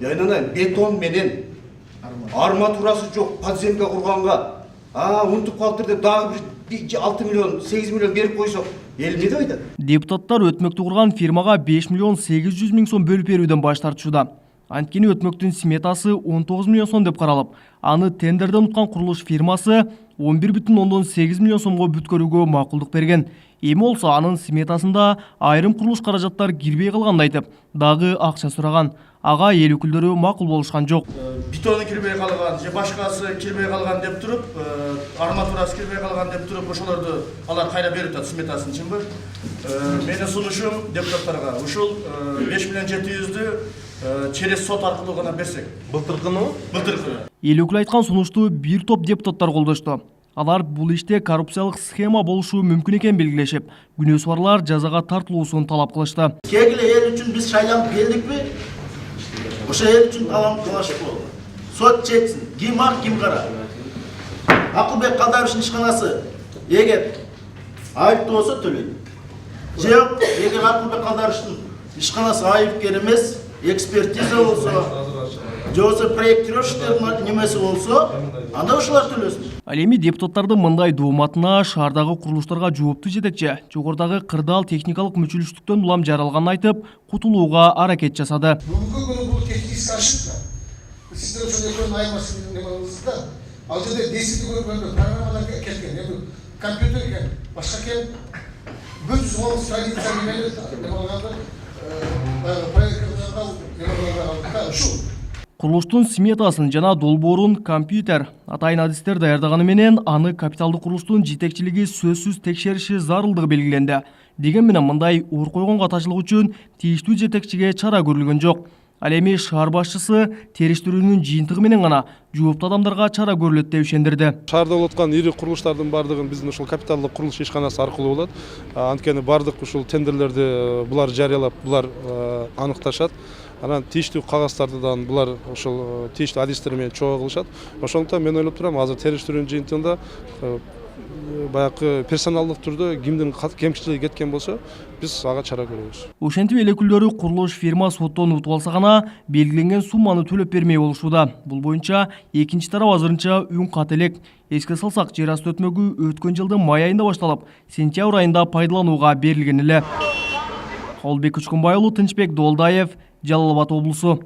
Айнанай, бетон менен арматурасы жоқ подземка құрғанға ұмытып қалыптыр деп дағы бір 6 миллион, 8 миллион беріп қойсақ, ел не дейді? Депутаттар өтмөктү курган фирмага 5 миллион 800 миң сом бөлүп берүүдөн баш тартышууда. Анткени өтмөктүн сметасы 19 миллион сом деп каралып, аны тендерден уткан курулуш фирмасы 11,8 миллион сомго бүткөрүүгө макулдук берген. Эми болсо анын сметасында айрым курулуш каражаттар кирбей калганын айтып, дагы акча сураган. Ага эл өкүлдөрү макул болушкан жок. Бетону кирбей калган, же башкасы кирбей калган деп туруп, арматурасы кирбей калган деп туруп, ошолорду алар кайра берип атат сметасын, чынбы? Менин сунушум депутаттарга ушул 5 миллион 700-дү через сот аркылуу гана берсек. Былтыркыны? Былтыркы. Эл өкүлү айткан сунушту бир топ депутаттар колдошту. Алар бул иште коррупциялык схема болушу мүмкүн экенин белгилешип, күнөөсү барлар жазага тартылуусун талап кылышты. Кегиле эл үчүн биз шайланып келдикпи? Ошо эл үчүн талап кылышып болду. Сот чечсин, ким ак, ким кара. Акылбек Калдаровичтин ишканасы эгер айыптуу болсо төлөйт. Жок, эгер Акылбек Калдаровичтин ишканасы айыпкер эмес, экспертиза болсо, же болсо проектировщиктердин немеси болсо, анда ошолор төлөсүн. Ал эми депутаттардын мындай дооматына шаардагы курулуштарга жооптуу жетекчи жогорудагы кырдаал техникалык мүчүлүштүктөн улам жаралганын айтып, кутулууга аракет жасады. Бүгүнкү күнү бул технический ошибка. Сиздер ошол экөөнүн айырмасы немеңизде, ал жерде десити көргөндө программалар кеткен, эми компьютер экен, башка экен. 110 страница немелер проекттер ушул. Курулуштун сметасын жана долбоорун компьютер атайын адистер даярдаганы менен аны капиталдык курулуштун жетекчилиги сөзсүз текшериши зарылдыгы белгиленди. Деген менен мындай оор койгон катачылык үчүн тийиштүү жетекчиге чара көрүлгөн жок. Ал эми шаар башчысы териштирүүнүн жыйынтыгы менен гана жооптуу адамдарга чара көрүлөт деп ишендирди. Шаарда болуп аткан ири курулуштардын бардыгын биздин ушул капиталдык курулуш ишканасы аркылуу болот. Анткени бардык ушул тендерлерди булар жарыялап, булар аныкташат. Анан тийиштүү кагаздардан булар ошол тийиштүү адистер менен чогуу кылышат. Ошондуктан мен ойлоп турам, азыр териштирүүнүн жыйынтыгында баягы персоналдык түрдө кимдин кемчилиги кеткен болсо, биз ага чара көрөбүз. Ошентип эл өкүлдөрү курулуш фирма соттон утуп алса гана белгиленген сумманы төлөп бермей болушууда. Бул боюнча экинчи тарап азырынча үн кат элек. Эске салсак, жер асты өтмөгү өткөн жылдын май айында башталып, сентябрь айында пайдаланууга берилген эле. Калбек Учкунбай уулу, Тынчбек Долдаев, Жалал Абад облусу.